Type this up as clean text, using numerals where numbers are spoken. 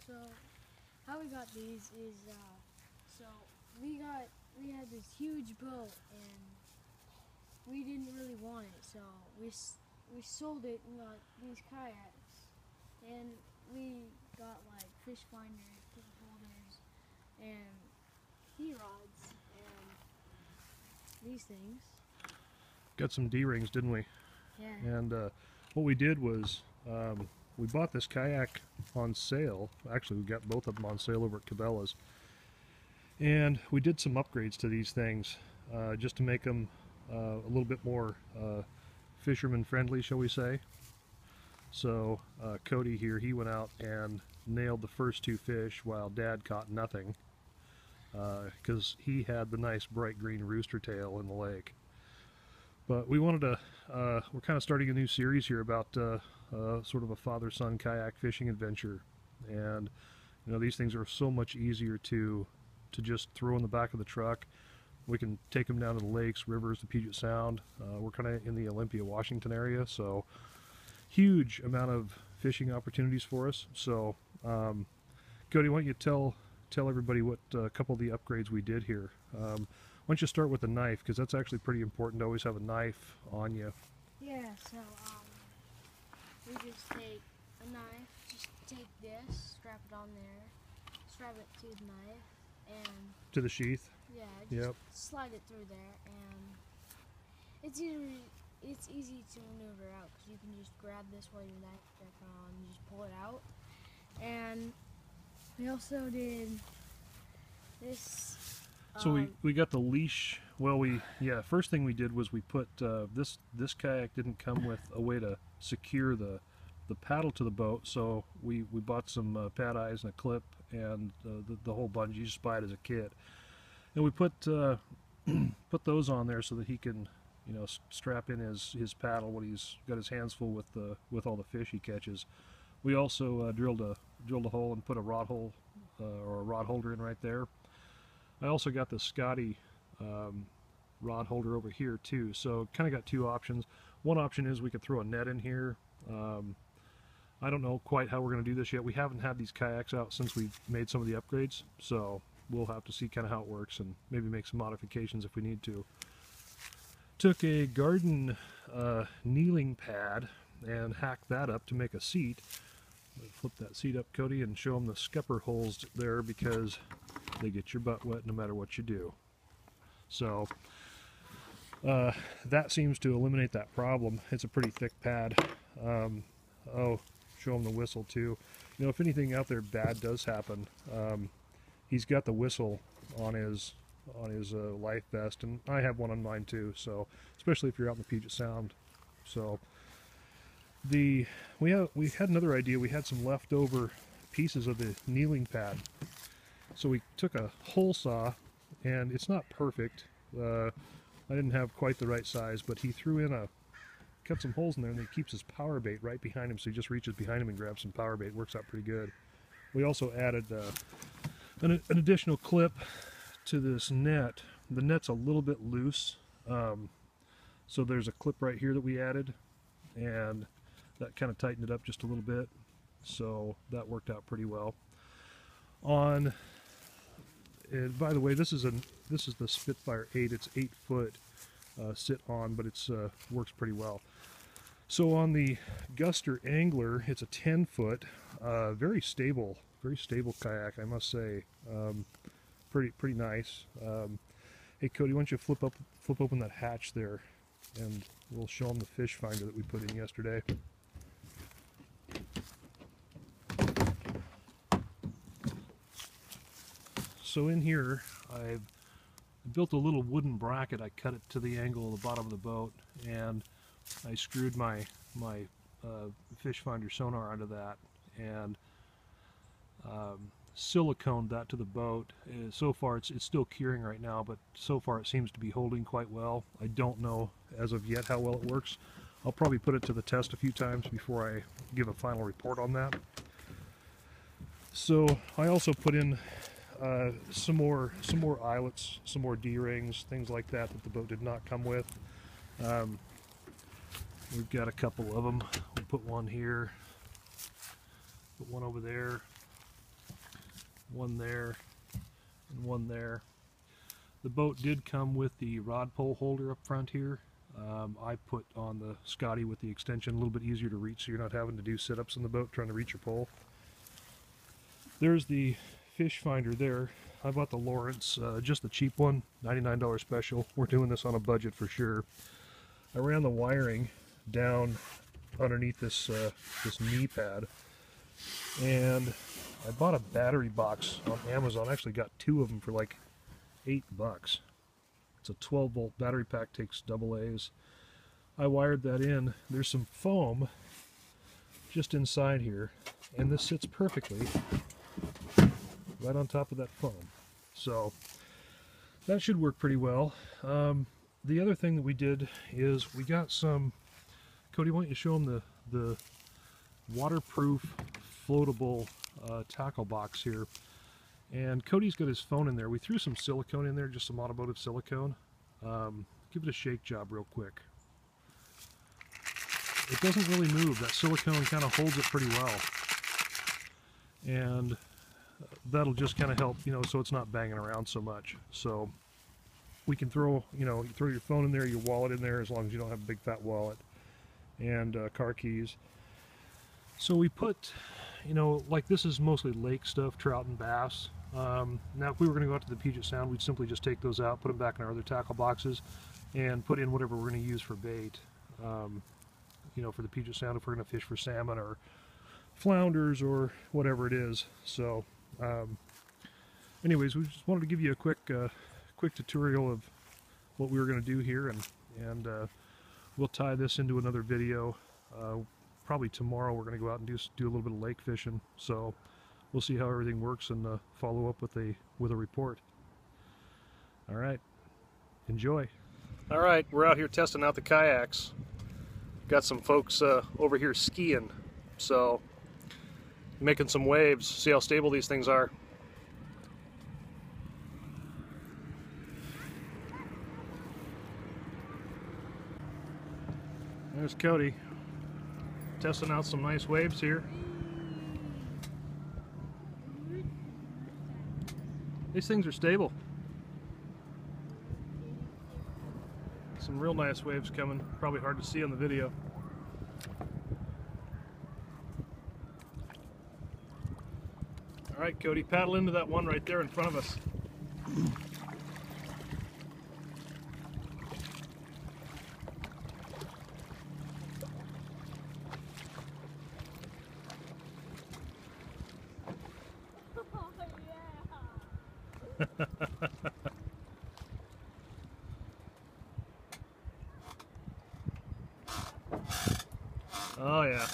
So how we got these is so we had this huge boat and we didn't really want it, so we sold it and got these kayaks, and we got like fish finders, tip holders, and heat rods, and these things. Got some D-rings, didn't we? Yeah. And what we did was we bought this kayak on sale. Actually, we got both of them on sale over at Cabela's. And we did some upgrades to these things just to make them a little bit more fisherman friendly, shall we say. So Cody here, he went out and nailed the first 2 fish while Dad caught nothing because he had the nice bright green rooster tail in the lake. But we wanted to, we're kind of starting a new series here about sort of a father-son kayak fishing adventure. And you know, these things are so much easier to just throw in the back of the truck. We can take them down to the lakes, rivers, the Puget Sound. We're kind of in the Olympia, Washington area, so huge amount of fishing opportunities for us. So Cody, why don't you tell everybody what a couple of the upgrades we did here. Why don't you start with the knife, because that's actually pretty important to always have a knife on you. Yeah, so we just take a knife, just take this, strap it on there, strap it to the knife, and To the sheath? yeah, just slide it through there, and it's easy to maneuver out because you can just grab this while your knife is on, and just pull it out. And we also did this. So we got the leash. Well, first thing we did was we put this kayak didn't come with a way to secure the paddle to the boat, so we bought some pad eyes and a clip and the whole bungee. You just buy it as a kit, and we put put those on there so that he can, you know, strap in his paddle when he's got his hands full with all the fish he catches. We also drilled a hole and put a rod hole or a rod holder in right there. I also got the Scotty rod holder over here too, so kind of got 2 options. One option is we could throw a net in here. I don't know quite how we're going to do this yet. We haven't had these kayaks out since we've made some of the upgrades, so we'll have to see kind of how it works and maybe make some modifications if we need to. Took a garden kneeling pad and hacked that up to make a seat. Flip that seat up, Cody, and show them the scupper holes there because they get your butt wet no matter what you do. So that seems to eliminate that problem. It's a pretty thick pad. Oh, show them the whistle too. You know, if anything out there bad does happen, he's got the whistle on his life vest, and I have one on mine too. So especially if you're out in the Puget Sound. So we had another idea. We had some leftover pieces of the kneeling pad, so we took a hole saw, and it's not perfect. I didn't have quite the right size, but he threw in cut some holes in there, and he keeps his power bait right behind him, so he just reaches behind him and grabs some power bait. It works out pretty good. We also added an additional clip to this net. The net's a little bit loose, so there's a clip right here that we added, and that kind of tightened it up just a little bit, so that worked out pretty well. And by the way, this is the Spitfire 8. It's 8 foot sit on, but it's works pretty well. So on the Guster Angler, it's a 10 foot, very stable kayak, I must say. Pretty nice. Hey Cody, why don't you flip open that hatch there, and we'll show them the fish finder that we put in yesterday. So in here, I've built a little wooden bracket. I cut it to the angle of the bottom of the boat, and I screwed my fish finder sonar onto that, and siliconed that to the boat. So far it's still curing right now, but so far it seems to be holding quite well. I don't know as of yet how well it works. I'll probably put it to the test a few times before I give a final report on that. So I also put in some more eyelets, some more D-rings, things like that the boat did not come with. We've got a couple of them. We'll put one here, put one over there. one there, and one there. The boat did come with the rod pole holder up front here. I put on the Scotty with the extension, a little bit easier to reach so you're not having to do sit-ups in the boat trying to reach your pole. There's the fish finder there. I bought the Lawrence, just the cheap one, $99 special. We're doing this on a budget for sure. I ran the wiring down underneath this knee pad, and I bought a battery box on Amazon. I actually got 2 of them for like $8. It's a 12-volt battery pack, takes AA's. I wired that in. There's some foam just inside here, and this sits perfectly right on top of that foam. So that should work pretty well. The other thing that we did is we got some, Cody, why don't you show them the waterproof floatable tackle box here. And Cody's got his phone in there. We threw some silicone in there, just some automotive silicone. Give it a shake job real quick. It doesn't really move. That silicone kind of holds it pretty well. And that'll just kind of help, you know, so it's not banging around so much. So we can throw, you know, you throw your phone in there, your wallet in there, as long as you don't have a big fat wallet, and car keys. So we put, you know, like this is mostly lake stuff, trout and bass. Now if we were going to go out to the Puget Sound, we'd simply just take those out, put them back in our other tackle boxes, and put in whatever we're going to use for bait. You know, for the Puget Sound, if we're going to fish for salmon or flounders or whatever it is. So anyways, we just wanted to give you a quick tutorial of what we were going to do here, and we'll tie this into another video. Probably tomorrow we're going to go out and do a little bit of lake fishing, so we'll see how everything works and follow up with a report. All right, enjoy. All right, we're out here testing out the kayaks. Got some folks over here skiing, so making some waves. See how stable these things are. There's Cody testing out some nice waves here. These things are stable. Some real nice waves coming. Probably hard to see on the video. All right, Cody, paddle into that one right there in front of us. Oh yeah.